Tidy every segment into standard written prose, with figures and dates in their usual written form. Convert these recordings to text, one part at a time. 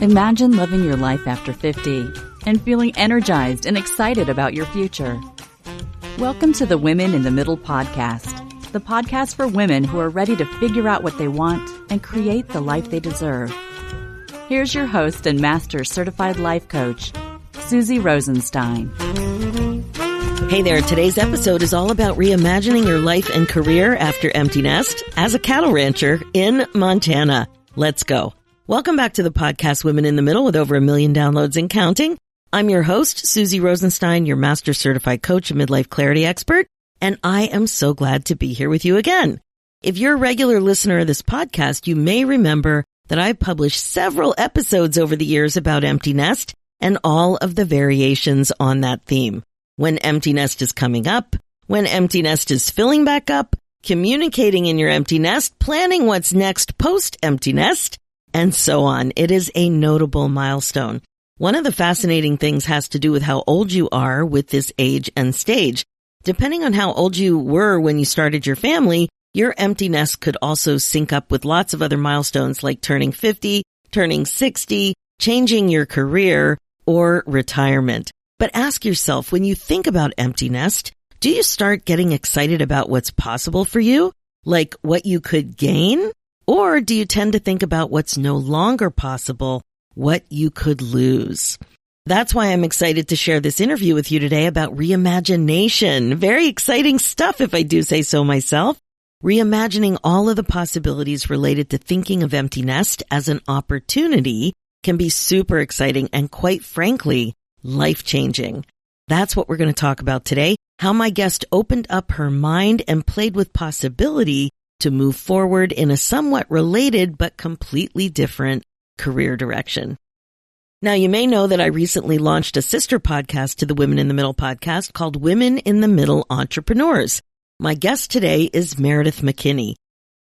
Imagine living your life after 50 and feeling energized and excited about your future. Welcome to the Women in the Middle podcast, the podcast for women who are ready to figure out what they want and create the life they deserve. Here's your host and Master Certified Life Coach, Susie Rosenstein. Hey there, today's episode is all about reimagining your life and career after empty nest as a cattle rancher in Montana. Let's go. Welcome back to the podcast Women in the Middle with over 1 million downloads and counting. I'm your host, Susie Rosenstein, your Master Certified Coach and Midlife Clarity Expert, and I am so glad to be here with you again. If you're a regular listener of this podcast, you may remember that I've published several episodes over the years about empty nest and all of the variations on that theme. When empty nest is coming up, when empty nest is filling back up, communicating in your empty nest, planning what's next post empty nest, and so on. It is a notable milestone. One of the fascinating things has to do with how old you are with this age and stage. Depending on how old you were when you started your family, your empty nest could also sync up with lots of other milestones like turning 50, turning 60, changing your career, or retirement. But ask yourself, when you think about empty nest, do you start getting excited about what's possible for you? Like what you could gain? Or do you tend to think about what's no longer possible, what you could lose? That's why I'm excited to share this interview with you today about reimagination. Very exciting stuff, if I do say so myself. Reimagining all of the possibilities related to thinking of empty nest as an opportunity can be super exciting and, quite frankly, life-changing. That's what we're going to talk about today, how my guest opened up her mind and played with possibility to move forward in a somewhat related but completely different career direction. Now, you may know that I recently launched a sister podcast to the Women in the Middle podcast called Women in the Middle Entrepreneurs. My guest today is Meredith McKinney.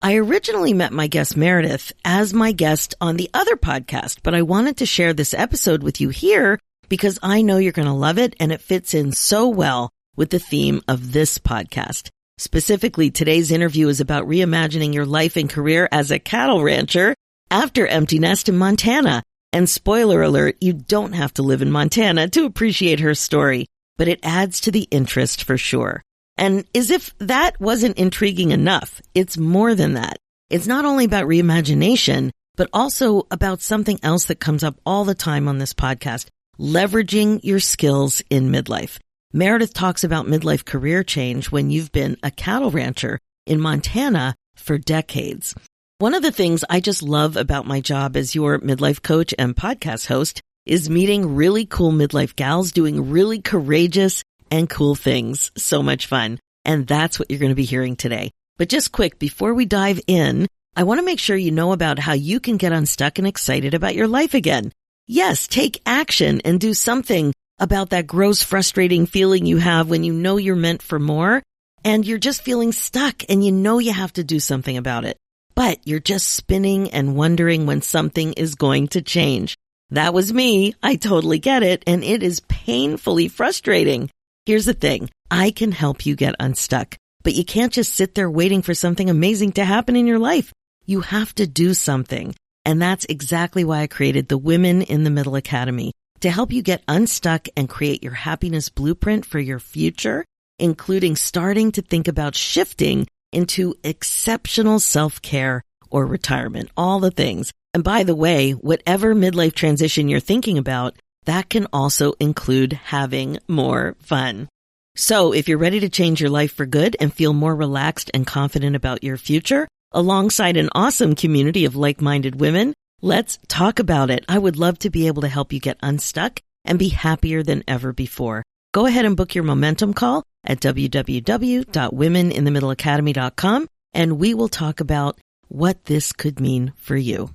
I originally met my guest Meredith as my guest on the other podcast, but I wanted to share this episode with you here because I know you're going to love it and it fits in so well with the theme of this podcast. Specifically, today's interview is about reimagining your life and career as a cattle rancher after empty nest in Montana. And spoiler alert, you don't have to live in Montana to appreciate her story, but it adds to the interest for sure. And as if that wasn't intriguing enough, it's more than that. It's not only about reimagination, but also about something else that comes up all the time on this podcast, leveraging your skills in midlife. Meredith talks about midlife career change when you've been a cattle rancher in Montana for decades. One of the things I just love about my job as your midlife coach and podcast host is meeting really cool midlife gals doing really courageous and cool things. So much fun. And that's what you're going to be hearing today. But just quick, before we dive in, I want to make sure you know about how you can get unstuck and excited about your life again. Yes, take action and do something about that gross, frustrating feeling you have when you know you're meant for more and you're just feeling stuck and you know you have to do something about it. But you're just spinning and wondering when something is going to change. That was me. I totally get it. And it is painfully frustrating. Here's the thing. I can help you get unstuck, but you can't just sit there waiting for something amazing to happen in your life. You have to do something. And that's exactly why I created the Women in the Middle Academy, to help you get unstuck and create your happiness blueprint for your future, including starting to think about shifting into exceptional self-care or retirement, all the things. And by the way, whatever midlife transition you're thinking about, that can also include having more fun. So if you're ready to change your life for good and feel more relaxed and confident about your future, alongside an awesome community of like-minded women, let's talk about it. I would love to be able to help you get unstuck and be happier than ever before. Go ahead and book your momentum call at www.womeninthemiddleacademy.com, and we will talk about what this could mean for you.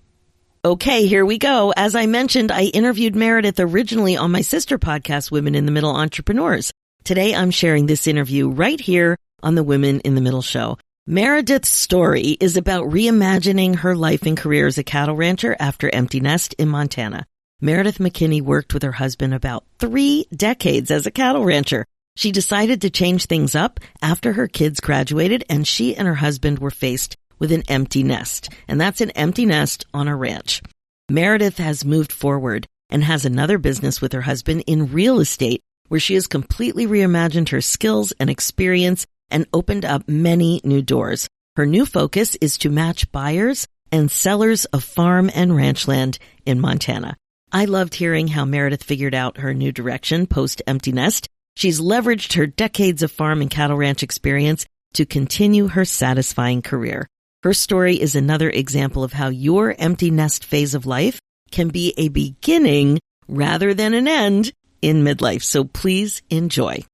Okay, here we go. As I mentioned, I interviewed Meredith originally on my sister podcast, Women in the Middle Entrepreneurs. Today, I'm sharing this interview right here on the Women in the Middle show. Meredith's story is about reimagining her life and career as a cattle rancher after empty nest in Montana. Meredith McKinney worked with her husband about 3 decades as a cattle rancher. She decided to change things up after her kids graduated and she and her husband were faced with an empty nest, and that's an empty nest on a ranch. Meredith has moved forward and has another business with her husband in real estate where she has completely reimagined her skills and experience and opened up many new doors. Her new focus is to match buyers and sellers of farm and ranch land in Montana. I loved hearing how Meredith figured out her new direction post-empty nest. She's leveraged her decades of farm and cattle ranch experience to continue her satisfying career. Her story is another example of how your empty nest phase of life can be a beginning rather than an end in midlife. So please enjoy.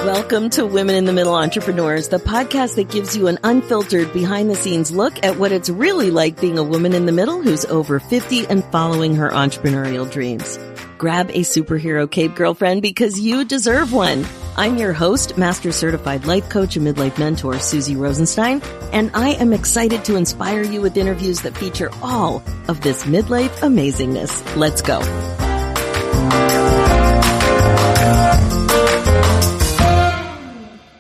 Welcome to Women in the Middle Entrepreneurs, the podcast that gives you an unfiltered behind-the-scenes look at what it's really like being a woman in the middle who's over 50 and following her entrepreneurial dreams. Grab a superhero cape, girlfriend, because you deserve one. I'm your host, Master Certified Life Coach and Midlife Mentor, Susie Rosenstein, and I am excited to inspire you with interviews that feature all of this midlife amazingness. Let's go.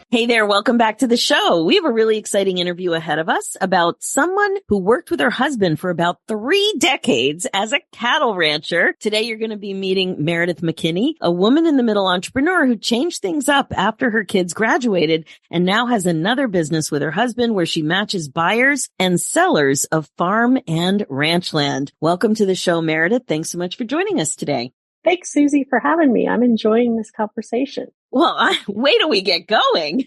Hey there, welcome back to the show. We have a really exciting interview ahead of us about someone who worked with her husband for about 3 decades as a cattle rancher. Today you're going to be meeting Meredith McKinney, a woman in the middle entrepreneur who changed things up after her kids graduated and now has another business with her husband where she matches buyers and sellers of farm and ranch land. Welcome to the show, Meredith. Thanks so much for joining us today. Thanks, Susie, for having me. I'm enjoying this conversation. Well, wait till we get going.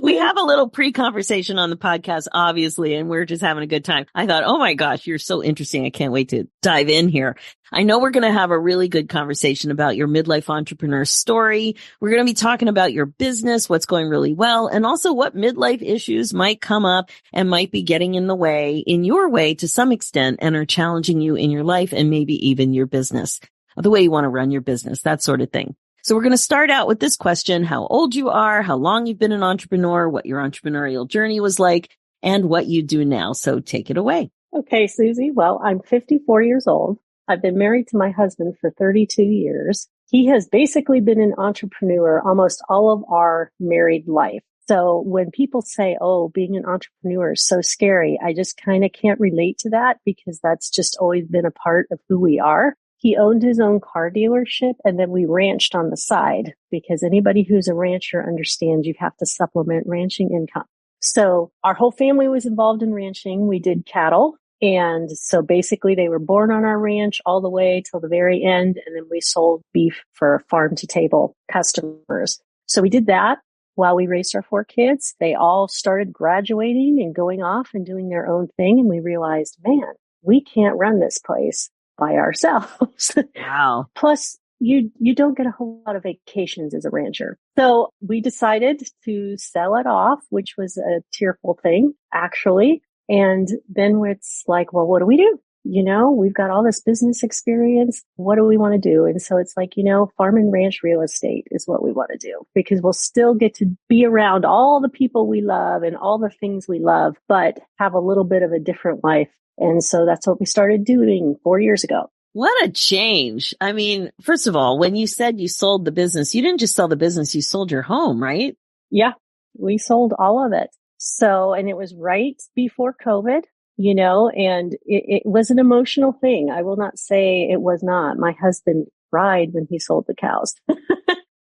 We have a little pre-conversation on the podcast, obviously, and we're just having a good time. I thought, oh my gosh, you're so interesting. I can't wait to dive in here. I know we're going to have a really good conversation about your midlife entrepreneur story. We're going to be talking about your business, what's going really well, and also what midlife issues might come up and might be getting in the way, in your way to some extent, and are challenging you in your life and maybe even your business, the way you want to run your business, that sort of thing. So we're going to start out with this question: how old you are, how long you've been an entrepreneur, what your entrepreneurial journey was like, and what you do now. So take it away. Okay, Susie. Well, I'm 54 years old. I've been married to my husband for 32 years. He has basically been an entrepreneur almost all of our married life. So when people say, oh, being an entrepreneur is so scary, I just kind of can't relate to that because that's just always been a part of who we are. He owned his own car dealership, and then we ranched on the side because anybody who's a rancher understands you have to supplement ranching income. So our whole family was involved in ranching. We did cattle. And so basically they were born on our ranch all the way till the very end. And then we sold beef for farm to table customers. So we did that while we raised our 4 kids. They all started graduating and going off and doing their own thing. And we realized, man, we can't run this place by ourselves. Wow. Plus, you don't get a whole lot of vacations as a rancher. So we decided to sell it off, which was a tearful thing, actually. And then it's like, well, what do we do? You know, we've got all this business experience. What do we want to do? And so it's like, you know, farm and ranch real estate is what we want to do because we'll still get to be around all the people we love and all the things we love, but have a little bit of a different life. And so that's what we started doing 4 years ago. What a change. I mean, first of all, when you said you sold the business, you didn't just sell the business, you sold your home, right? Yeah, we sold all of it. So, and it was right before COVID, you know, and it was an emotional thing. I will not say it was not. My husband cried when he sold the cows.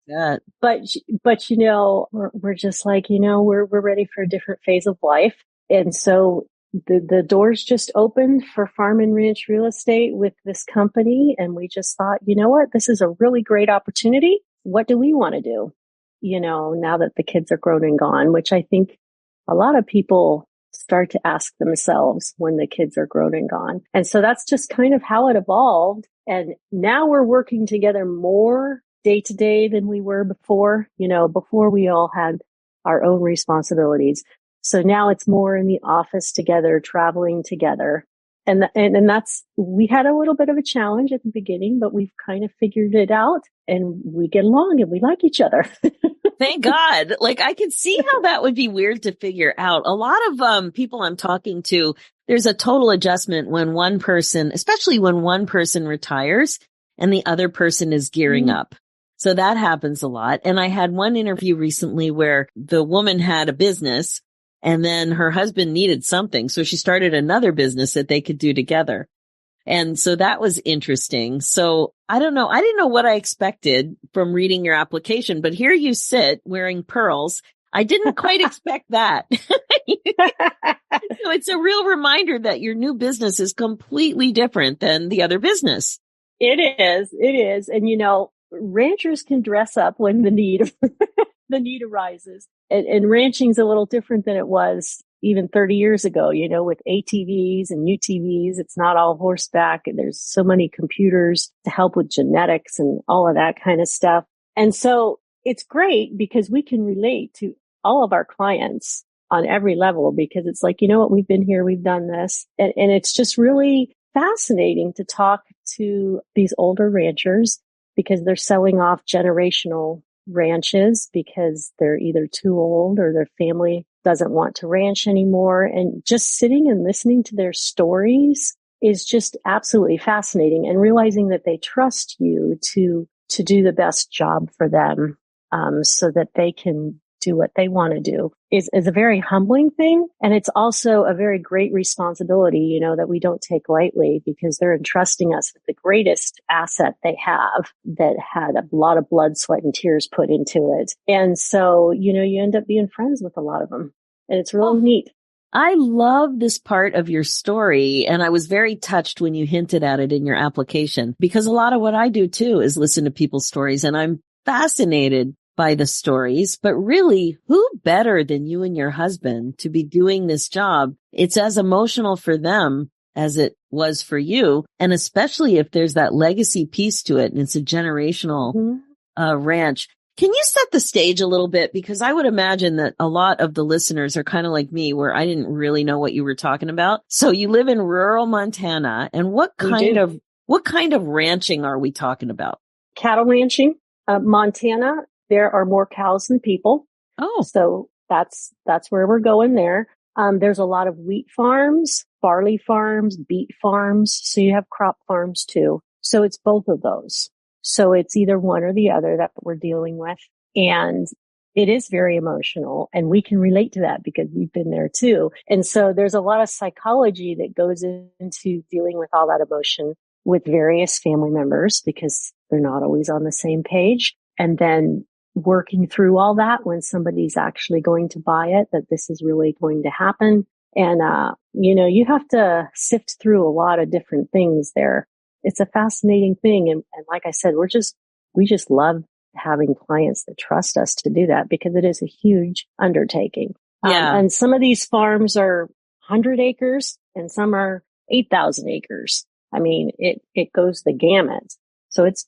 Yeah. But, you know, we're just like, you know, we're ready for a different phase of life. And so the doors just opened for farm and ranch real estate with this company. And we just thought, you know what, this is a really great opportunity. What do we want to do? You know, now that the kids are grown and gone, which I think a lot of people start to ask themselves when the kids are grown and gone. And so that's just kind of how it evolved. And now we're working together more day to day than we were before. You know, before we all had our own responsibilities. So now it's more in the office together, traveling together. And that's, we had a little bit of a challenge at the beginning, but we've kind of figured it out and we get along and we like each other. Thank God. Like I can see how that would be weird to figure out. A lot of people I'm talking to, there's a total adjustment when one person, especially when one person retires and the other person is gearing up. So that happens a lot. And I had one interview recently where the woman had a business and then her husband needed something. So she started another business that they could do together. And so that was interesting. So I don't know. I didn't know what I expected from reading your application, but here you sit wearing pearls. I didn't quite expect that. So it's a real reminder that your new business is completely different than the other business. It is. It is. And ranchers can dress up when the need arises. And ranching's a little different than it was even 30 years ago, with ATVs and UTVs. It's not all horseback. And there's so many computers to help with genetics and all of that kind of stuff. And so it's great because we can relate to all of our clients on every level, because it's like, what, we've been here, we've done this. And it's just really fascinating to talk to these older ranchers because they're selling off generational ranches because they're either too old or their family doesn't want to ranch anymore. And just sitting and listening to their stories is just absolutely fascinating, and realizing that they trust you to do the best job for them, so that they can do what they want to do is a very humbling thing. And it's also a very great responsibility, that we don't take lightly, because they're entrusting us with the greatest asset they have that had a lot of blood, sweat, and tears put into it. And so, you end up being friends with a lot of them, and it's really neat. I love this part of your story, and I was very touched when you hinted at it in your application, because a lot of what I do too is listen to people's stories, and I'm fascinated by the stories. But really, who better than you and your husband to be doing this job? It's as emotional for them as it was for you, and especially if there's that legacy piece to it and it's a generational ranch. Can you set the stage a little bit? Because I would imagine that a lot of the listeners are kind of like me, where I didn't really know what you were talking about. So you live in rural Montana, and what kind of ranching are we talking about? Cattle ranching. Montana, there are more cows than people. Oh, so that's where we're going there. There's a lot of wheat farms, barley farms, beet farms. So you have crop farms too. So it's both of those. So it's either one or the other that we're dealing with. And it is very emotional, and we can relate to that because we've been there too. And so there's a lot of psychology that goes into dealing with all that emotion with various family members, because they're not always on the same page. And then working through all that when somebody's actually going to buy it, that this is really going to happen. And, you have to sift through a lot of different things there. It's a fascinating thing. And like I said, we just love having clients that trust us to do that, because it is a huge undertaking. Yeah. And some of these farms are 100 acres and some are 8,000 acres. I mean, it goes the gamut. So it's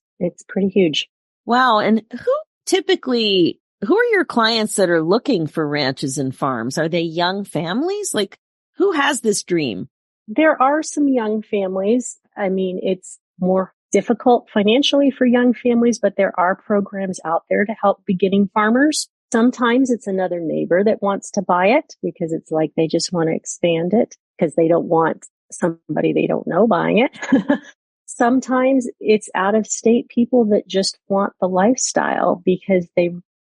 pretty huge. Wow. And who are your clients that are looking for ranches and farms? Are they young families? Like, who has this dream? There are some young families. I mean, it's more difficult financially for young families, but there are programs out there to help beginning farmers. Sometimes it's another neighbor that wants to buy it because it's like they just want to expand it because they don't want somebody they don't know buying it. Sometimes it's out of state people that just want the lifestyle because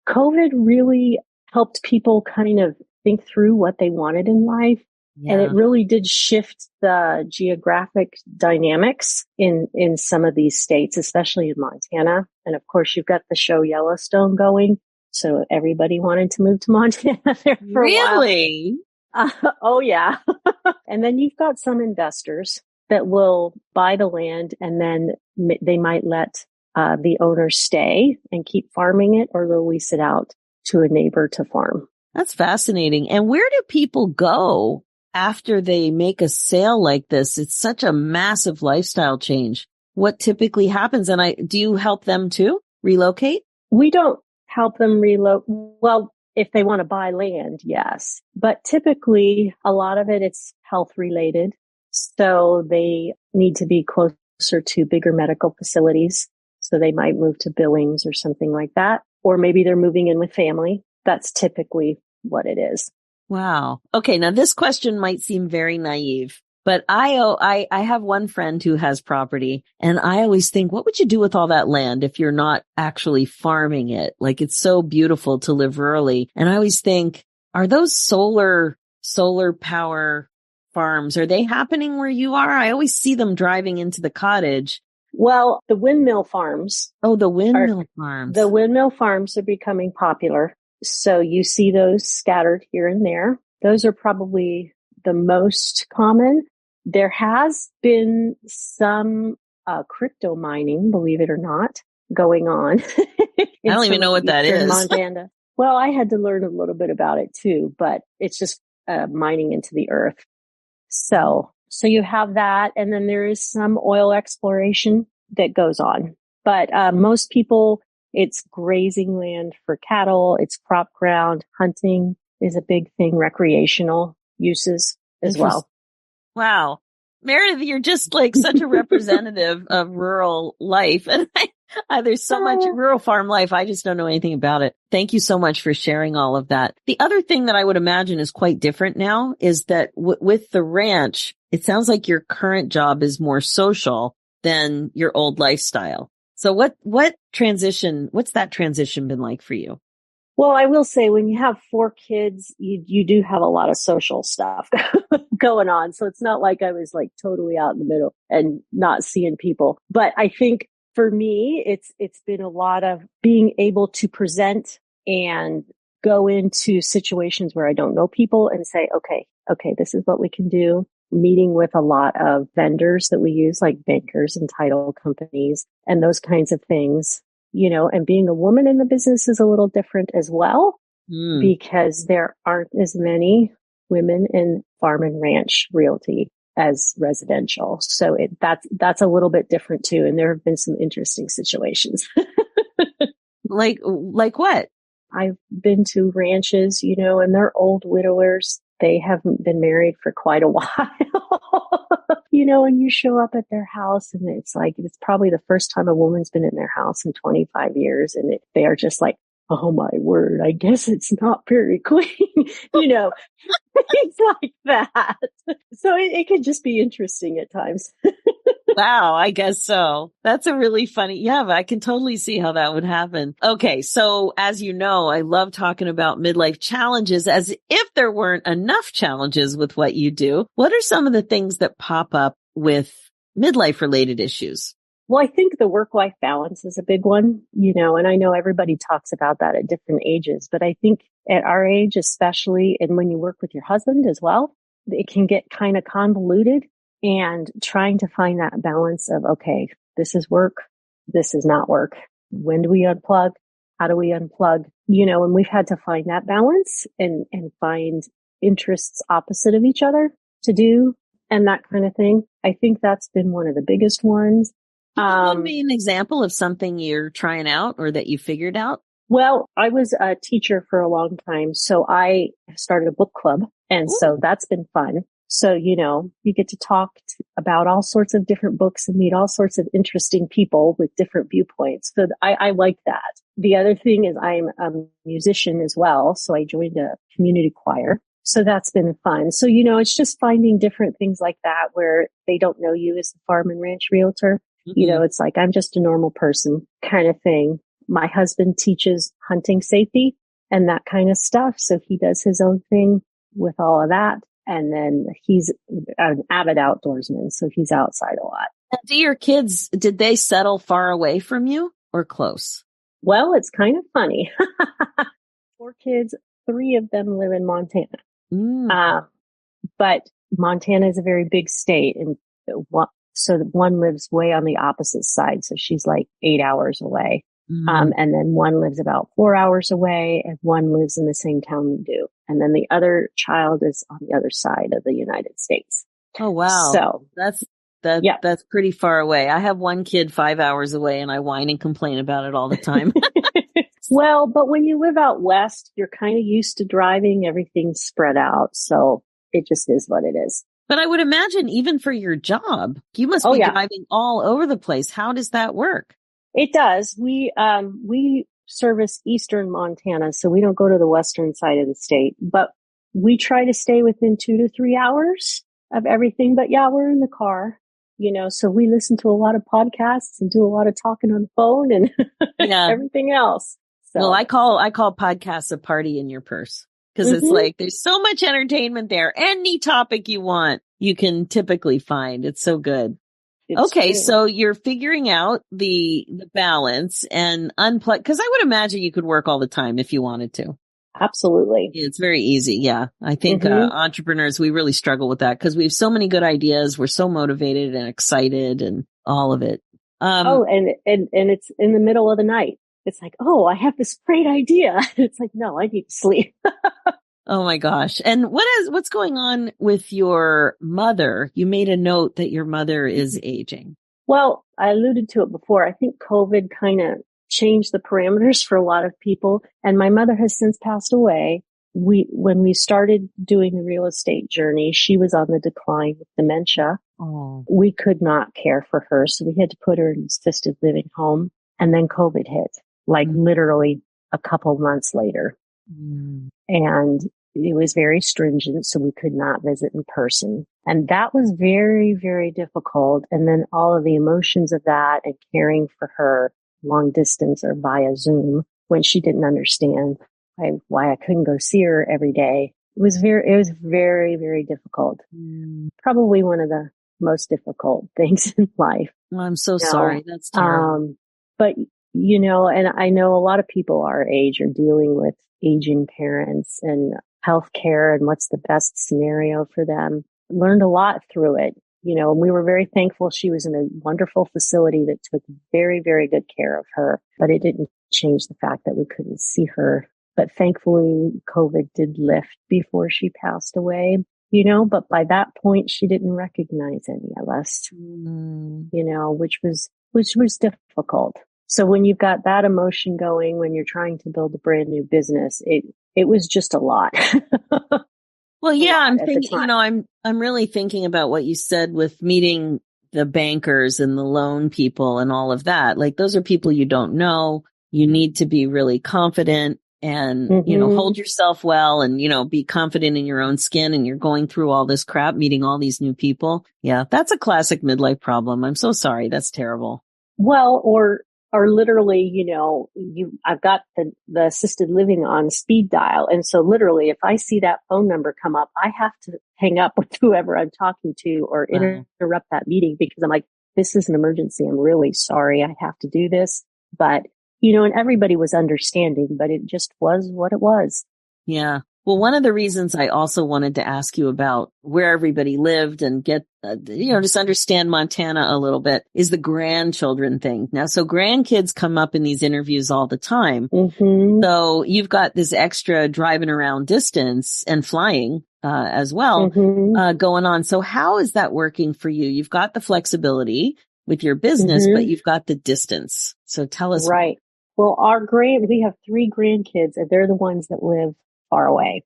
COVID really helped people kind of think through what they wanted in life. Yeah. And it really did shift the geographic dynamics in some of these states, especially in Montana. And of course, you've got the show Yellowstone going. So everybody wanted to move to Montana there for a while. Really? Oh, yeah. And then you've got some investors that will buy the land, and then they might let the owner stay and keep farming it, or they'll lease it out to a neighbor to farm. That's fascinating. And where do people go after they make a sale like this? It's such a massive lifestyle change. What typically happens? And do you help them too relocate? We don't help them relocate. Well, if they want to buy land, yes. But typically a lot of it's health related. So they need to be closer to bigger medical facilities. So they might move to Billings or something like that. Or maybe they're moving in with family. That's typically what it is. Wow. Okay. Now this question might seem very naive, But I have one friend who has property, and I always think, what would you do with all that land if you're not actually farming it? Like, it's so beautiful to live rurally. And I always think, are those solar power farms, are they happening where you are? I always see them driving into the cottage. Well, the windmill farms. Oh, the windmill farms. The windmill farms are becoming popular. So you see those scattered here and there. Those are probably the most common. There has been some crypto mining, believe it or not, going on. I don't even know what that is. Montana. Well, I had to learn a little bit about it too, but it's just mining into the earth. So you have that, and then there is some oil exploration that goes on. But most people, it's grazing land for cattle, it's crop ground, hunting is a big thing, recreational uses as well. Wow. Meredith, you're just like such a representative of rural life. And there's so much rural farm life. I just don't know anything about it. Thank you so much for sharing all of that. The other thing that I would imagine is quite different now is that with the ranch, it sounds like your current job is more social than your old lifestyle. So what's that transition been like for you? Well, I will say when you have 4 kids, you do have a lot of social stuff going on. So it's not like I was like totally out in the middle and not seeing people. But I think for me, it's been a lot of being able to present and go into situations where I don't know people and say, okay, this is what we can do. Meeting with a lot of vendors that we use, like bankers and title companies and those kinds of things. You know, and being a woman in the business is a little different as well, because there aren't as many women in farm and ranch realty as residential. So that's a little bit different too. And there have been some interesting situations. Like what? I've been to ranches, you know, and they're old widowers. They haven't been married for quite a while, you know, and you show up at their house and it's like, it's probably the first time a woman's been in their house in 25 years. And they are just like, oh my word, I guess it's not very clean, you know, things like that. So it could just be interesting at times. Wow, I guess so. That's a really funny, but I can totally see how that would happen. Okay, so as you know, I love talking about midlife challenges as if there weren't enough challenges with what you do. What are some of the things that pop up with midlife related issues? Well, I think the work-life balance is a big one, you know, and I know everybody talks about that at different ages, but I think at our age, especially, and when you work with your husband as well, it can get kind of convoluted. And trying to find that balance of, okay, this is work, this is not work. When do we unplug? How do we unplug? You know, and we've had to find that balance and find interests opposite of each other to do and that kind of thing. I think that's been one of the biggest ones. Can you give me an example of something you're trying out or that you figured out? Well, I was a teacher for a long time, so I started a book club, and so that's been fun. So, you know, you get to talk about all sorts of different books and meet all sorts of interesting people with different viewpoints. So I like that. The other thing is I'm a musician as well. So I joined a community choir. So that's been fun. So, you know, it's just finding different things like that where they don't know you as a farm and ranch realtor. Mm-hmm. You know, it's like, I'm just a normal person kind of thing. My husband teaches hunting safety and that kind of stuff. So he does his own thing with all of that. And then he's an avid outdoorsman, so he's outside a lot. And do your kids, did they settle far away from you or close? Well, it's kind of funny. 4 kids, 3 of them live in Montana. But Montana is a very big state. And so one lives way on the opposite side. So she's like 8 hours away. And then one lives about 4 hours away and one lives in the same town we do. And then the other child is on the other side of the United States. Oh, wow. So that's pretty far away. I have one kid 5 hours away and I whine and complain about it all the time. Well, but when you live out west, you're kind of used to driving. Everything's spread out. So it just is what it is. But I would imagine even for your job, you must be driving all over the place. How does that work? It does. We service eastern Montana, so we don't go to the western side of the state, but we try to stay within 2 to 3 hours. of everything. But yeah, we're in the car, so we listen to a lot of podcasts and do a lot of talking on the phone and Yeah. everything else. So. Well, I call podcasts a party in your purse because it's like there's so much entertainment there. Any topic you want, you can typically find. It's so good. It's okay, true. so you're figuring out the balance and unplug, because I would imagine you could work all the time if you wanted to. Absolutely. It's very easy. Yeah. I think entrepreneurs, we really struggle with that because we have so many good ideas. We're so motivated and excited and all of it. And it's in the middle of the night. It's like, oh, I have this great idea. It's like, no, I need to sleep. Oh my gosh. And what's going on with your mother? You made a note that your mother is aging. Well, I alluded to it before. I think COVID kind of changed the parameters for a lot of people. And my mother has since passed away. When we started doing the real estate journey, she was on the decline with dementia. Oh. We could not care for her. So we had to put her in an assisted living home. And then COVID hit, like literally a couple months later. And it was very stringent, so we could not visit in person. And that was very, very difficult. And then all of the emotions of that and caring for her long distance or via Zoom when she didn't understand why I couldn't go see her every day. It was very, very difficult. Probably one of the most difficult things in life. Well, I'm so sorry. That's terrible. But, and I know a lot of people our age are dealing with aging parents and healthcare and what's the best scenario for them. Learned a lot through it, and we were very thankful she was in a wonderful facility that took very, very good care of her, but it didn't change the fact that we couldn't see her. But thankfully, COVID did lift before she passed away, but by that point, she didn't recognize any of us, which was difficult. So when you've got that emotion going, when you're trying to build a brand new business, it was just a lot. Well, yeah, I'm thinking, I'm really thinking about what you said with meeting the bankers and the loan people and all of that. Like those are people you don't know. You need to be really confident and, hold yourself well and, be confident in your own skin, and you're going through all this crap, meeting all these new people. Yeah, that's a classic midlife problem. I'm so sorry. That's terrible. Well, or literally, I've got the assisted living on speed dial. And so literally, if I see that phone number come up, I have to hang up with whoever I'm talking to or interrupt that meeting because I'm like, this is an emergency. I'm really sorry. I have to do this. But, and everybody was understanding, but it just was what it was. Yeah. Well, one of the reasons I also wanted to ask you about where everybody lived and get, just understand Montana a little bit is the grandchildren thing. Now, so grandkids come up in these interviews all the time. So you've got this extra driving around distance and flying as well going on. So how is that working for you? You've got the flexibility with your business, but you've got the distance. So tell us. Right. Well, we have 3 grandkids, and they're the ones that live far away.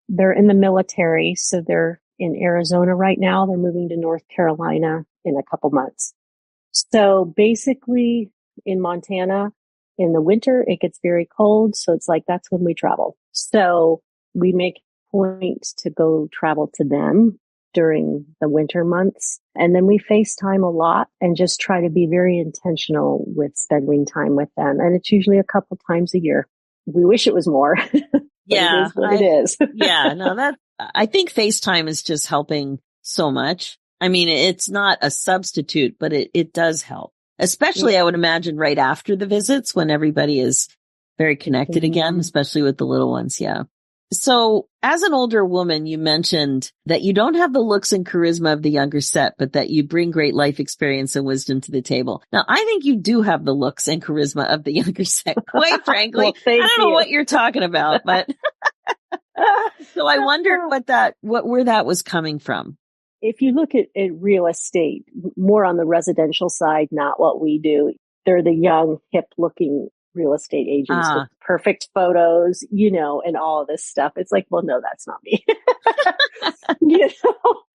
They're in the military, so they're in Arizona right now. They're moving to North Carolina in a couple months. So basically in Montana, in the winter, it gets very cold. So it's like, that's when we travel. So we make points to go travel to them during the winter months. And then we FaceTime a lot and just try to be very intentional with spending time with them. And it's usually a couple times a year. We wish it was more. Yeah, it is what it is. Yeah, no, I think FaceTime is just helping so much. I mean, it's not a substitute, but it does help. Especially, I would imagine, right after the visits when everybody is very connected again, especially with the little ones. Yeah. So as an older woman, you mentioned that you don't have the looks and charisma of the younger set, but that you bring great life experience and wisdom to the table. Now, I think you do have the looks and charisma of the younger set, quite frankly. Well, I don't know what you're talking about, but so I wondered where that was coming from. If you look at real estate, more on the residential side, not what we do. They're the young, hip looking real estate agents with perfect photos, and all of this stuff. It's like, well, no, that's not me.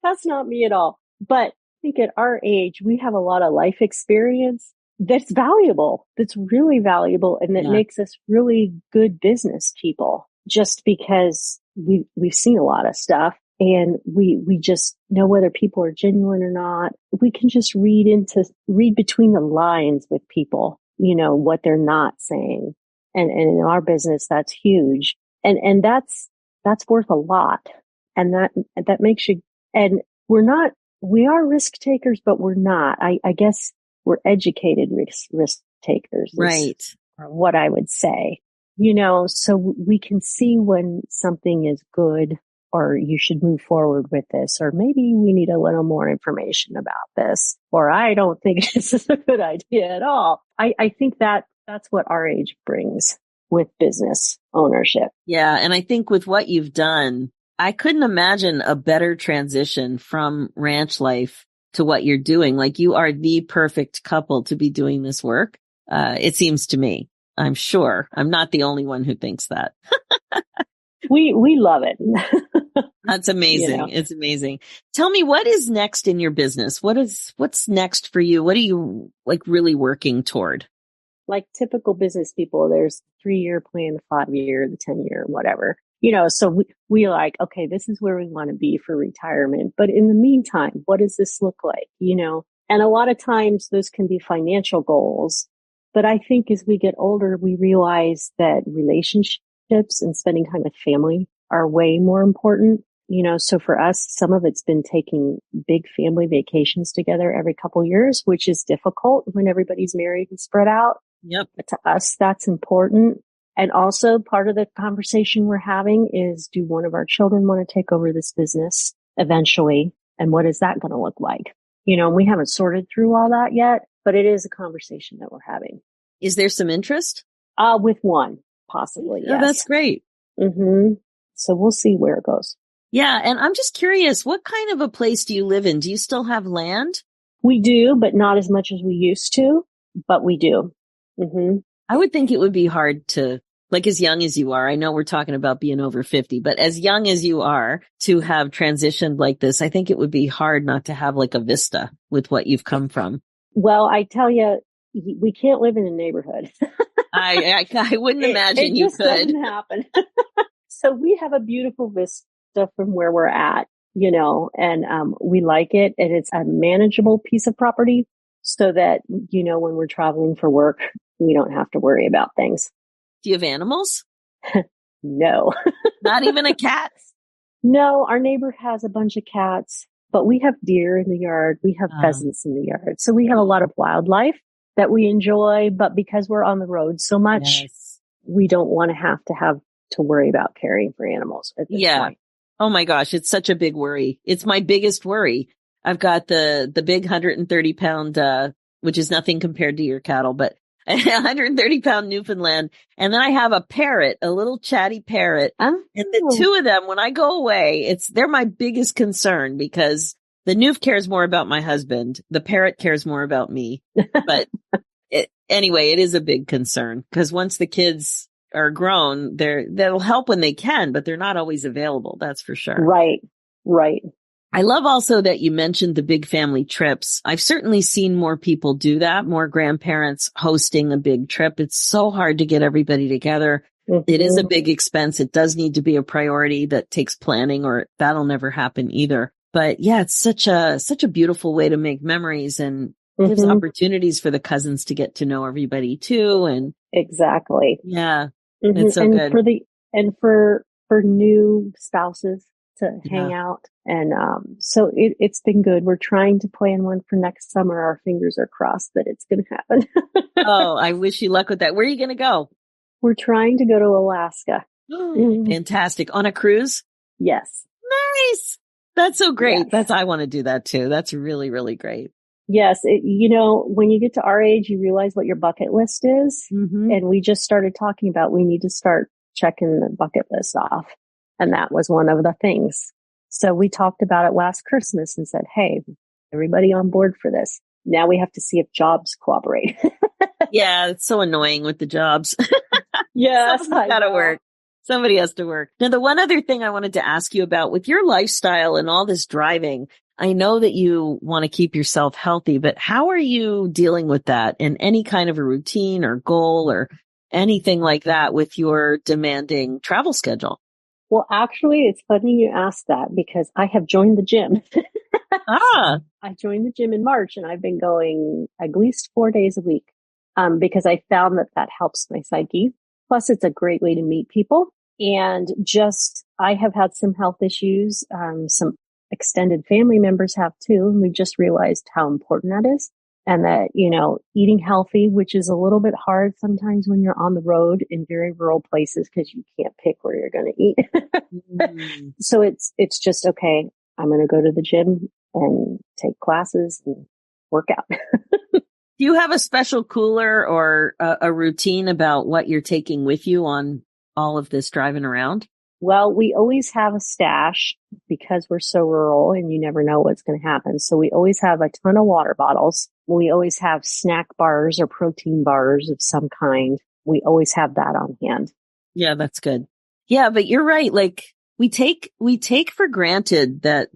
That's not me at all. But I think at our age, we have a lot of life experience that's valuable, that's really valuable, and that makes us really good business people just because we've seen a lot of stuff. and we just know whether people are genuine or not. We can just read between the lines with people, what they're not saying. And in our business, that's huge. And that's worth a lot. And that makes you, and we are risk takers, but we're not. I guess we're educated risk takers. Right. Or what I would say, so we can see when something is good, or you should move forward with this, or maybe we need a little more information about this, or I don't think this is a good idea at all. I think that's what our age brings with business ownership. Yeah. And I think with what you've done, I couldn't imagine a better transition from ranch life to what you're doing. Like, you are the perfect couple to be doing this work. It seems to me. I'm sure I'm not the only one who thinks that. We love it. That's amazing. It's amazing. Tell me, what is next in your business? What's next for you? What are you really working toward? Like typical business people, there's 3-year plan, the 5-year, the 10-year, whatever. So we like, okay, this is where we want to be for retirement. But in the meantime, what does this look like? And a lot of times those can be financial goals. But I think as we get older, we realize that relationships and spending time with family are way more important. So for us, some of it's been taking big family vacations together every couple of years, which is difficult when everybody's married and spread out. Yep. But to us, that's important. And also part of the conversation we're having is, do one of our children want to take over this business eventually? And what is that going to look like? We haven't sorted through all that yet, but it is a conversation that we're having. Is there some interest? With one, possibly. Yes. Oh, that's great. Mm-hmm. So we'll see where it goes. Yeah. And I'm just curious, what kind of a place do you live in? Do you still have land? We do, but not as much as we used to, but we do. Mm-hmm. I would think it would be hard to, as young as you are, I know we're talking about being over 50, but as young as you are to have transitioned like this, I think it would be hard not to have a vista with what you've come from. Well, I tell you, we can't live in a neighborhood. I wouldn't imagine you could. It doesn't happen. So we have a beautiful vista from where we're at, and we like it. And it's a manageable piece of property so that, when we're traveling for work, we don't have to worry about things. Do you have animals? No. Not even a cat? No, our neighbor has a bunch of cats, but we have deer in the yard. We have pheasants in the yard. So we have a lot of wildlife that we enjoy, but because we're on the road so much, yes, we don't want to have to worry about caring for animals at this point. Oh my gosh, it's such a big worry. It's my biggest worry. I've got the big 130-pound, which is nothing compared to your cattle, but 130-pound Newfoundland. And then I have a parrot, a little chatty parrot. Oh. And the two of them, when I go away, they're my biggest concern because the Newf cares more about my husband. The parrot cares more about me. But anyway, it is a big concern because once the kids are grown, they'll help when they can, but they're not always available. That's for sure. Right. I love also that you mentioned the big family trips. I've certainly seen more people do that, more grandparents hosting a big trip. It's so hard to get everybody together. Mm-hmm. It is a big expense. It does need to be a priority that takes planning, or that'll never happen either. But yeah, it's such a beautiful way to make memories and gives opportunities for the cousins to get to know everybody too. And exactly. Yeah. It's so good. For new spouses to hang out. And so it's been good. We're trying to plan one for next summer. Our fingers are crossed that it's going to happen. Oh, I wish you luck with that. Where are you going to go? We're trying to go to Alaska. Fantastic. On a cruise? Yes. Nice. That's so great. Yes. I want to do that too. That's really, really great. Yes. When you get to our age, you realize what your bucket list is. Mm-hmm. And we just started talking about, we need to start checking the bucket list off. And that was one of the things. So we talked about it last Christmas and said, hey, everybody on board for this. Now we have to see if jobs cooperate. Yeah, it's so annoying with the jobs. Yes. Somebody's got to work. Somebody has to work. Now, the one other thing I wanted to ask you about with your lifestyle and all this driving, I know that you want to keep yourself healthy, but how are you dealing with that in any kind of a routine or goal or anything like that with your demanding travel schedule? Well, actually, it's funny you asked that because I have joined the gym. I joined the gym in March and I've been going at least 4 days a week because I found that helps my psyche. Plus, it's a great way to meet people. And I have had some health issues. Some extended family members have too. And we just realized how important that is. And that, eating healthy, which is a little bit hard sometimes when you're on the road in very rural places because you can't pick where you're going to eat. So it's just, okay, I'm going to go to the gym and take classes and work out. Do you have a special cooler or a routine about what you're taking with you on all of this driving around? Well, we always have a stash because we're so rural and you never know what's going to happen. So we always have a ton of water bottles. We always have snack bars or protein bars of some kind. We always have that on hand. Yeah, that's good. Yeah, but you're right. Like we take for granted that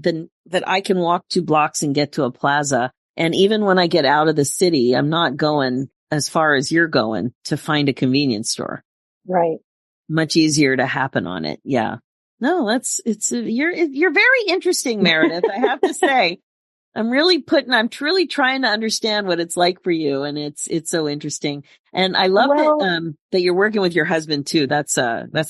I can walk 2 blocks and get to a plaza. And even when I get out of the city, I'm not going as far as you're going to find a convenience store. Right. Much easier to happen on it. Yeah. No, you're very interesting, Meredith. I have to say, I'm really trying to understand what it's like for you. And it's so interesting. And I love that you're working with your husband too. That's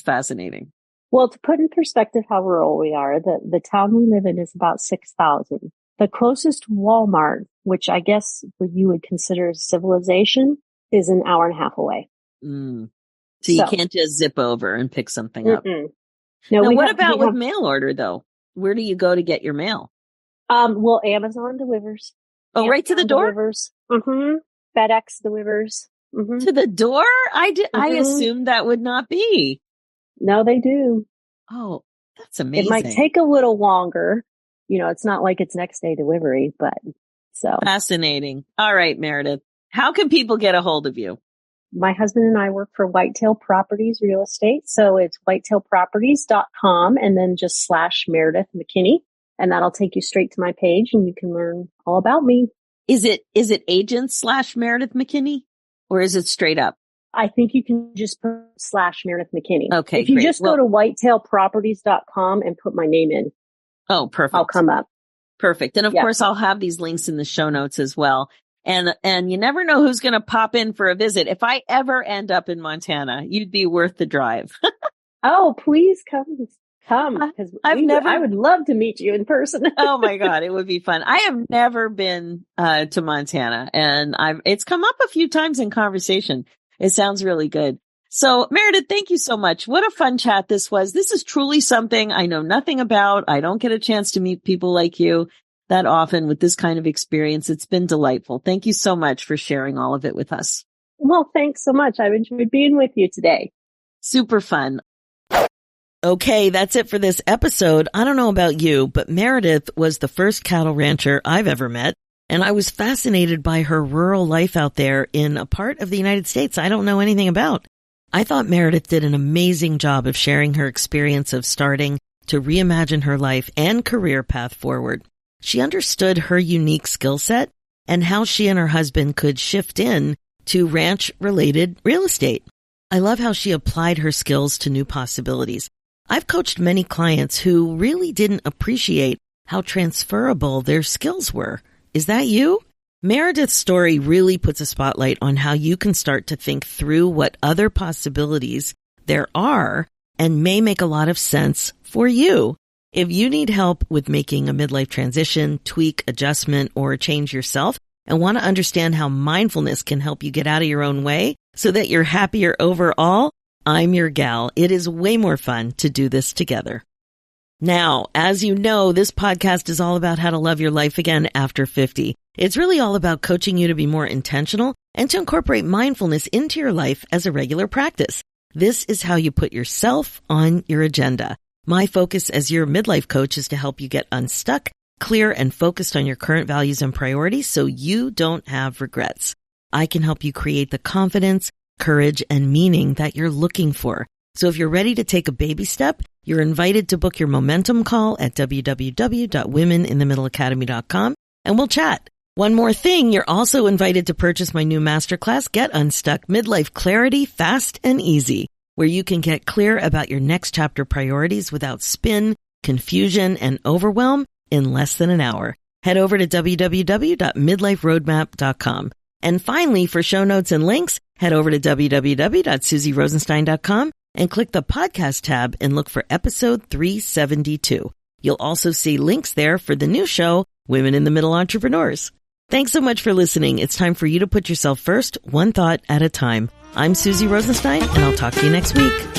fascinating. Well, to put in perspective how rural we are, the town we live in is about 6,000. The closest Walmart, which I guess you would consider civilization, is an hour and a half away. So you can't just zip over and pick something up. No. Now, what about with mail order though? Where do you go to get your mail? Well, Amazon delivers. Oh, Amazon right to the door? Delivers. FedEx delivers. To the door? I assumed that would not be. No, they do. Oh, that's amazing. It might take a little longer. It's not like it's next day delivery, but so. Fascinating. All right, Meredith. How can people get a hold of you? My husband and I work for Whitetail Properties Real Estate. So it's whitetailproperties.com and then just /Meredith McKinney. And that'll take you straight to my page and you can learn all about me. Is it agent /Meredith McKinney or is it straight up? I think you can just put /Meredith McKinney. Okay. If you just go to whitetailproperties.com and put my name in. Oh, perfect. I'll come up. Perfect. And of course, I'll have these links in the show notes as well. And you never know who's going to pop in for a visit. If I ever end up in Montana, you'd be worth the drive. Oh, please come. Because I would love to meet you in person. Oh my God. It would be fun. I have never been, to Montana and it's come up a few times in conversation. It sounds really good. So Meredith, thank you so much. What a fun chat this was. This is truly something I know nothing about. I don't get a chance to meet people like you that often with this kind of experience. It's been delightful. Thank you so much for sharing all of it with us. Well, thanks so much. I've enjoyed being with you today. Super fun. Okay, that's it for this episode. I don't know about you, but Meredith was the first cattle rancher I've ever met, and I was fascinated by her rural life out there in a part of the United States I don't know anything about. I thought Meredith did an amazing job of sharing her experience of starting to reimagine her life and career path forward. She understood her unique skill set and how she and her husband could shift in to ranch-related real estate. I love how she applied her skills to new possibilities. I've coached many clients who really didn't appreciate how transferable their skills were. Is that you? Meredith's story really puts a spotlight on how you can start to think through what other possibilities there are and may make a lot of sense for you. If you need help with making a midlife transition, tweak, adjustment, or change yourself and want to understand how mindfulness can help you get out of your own way so that you're happier overall, I'm your gal. It is way more fun to do this together. Now, as you know, this podcast is all about how to love your life again after 50. It's really all about coaching you to be more intentional and to incorporate mindfulness into your life as a regular practice. This is how you put yourself on your agenda. My focus as your midlife coach is to help you get unstuck, clear, and focused on your current values and priorities so you don't have regrets. I can help you create the confidence, courage, and meaning that you're looking for. So if you're ready to take a baby step, you're invited to book your momentum call at www.womeninthemiddleacademy.com and we'll chat. One more thing, you're also invited to purchase my new masterclass, Get Unstuck Midlife Clarity Fast and Easy. where you can get clear about your next chapter priorities without spin, confusion, and overwhelm in less than an hour. Head over to www.midliferoadmap.com. And finally, for show notes and links, head over to www.susierosenstein.com and click the podcast tab and look for episode 372. You'll also see links there for the new show, Women in the Middle Entrepreneurs. Thanks so much for listening. It's time for you to put yourself first, one thought at a time. I'm Susie Rosenstein, and I'll talk to you next week.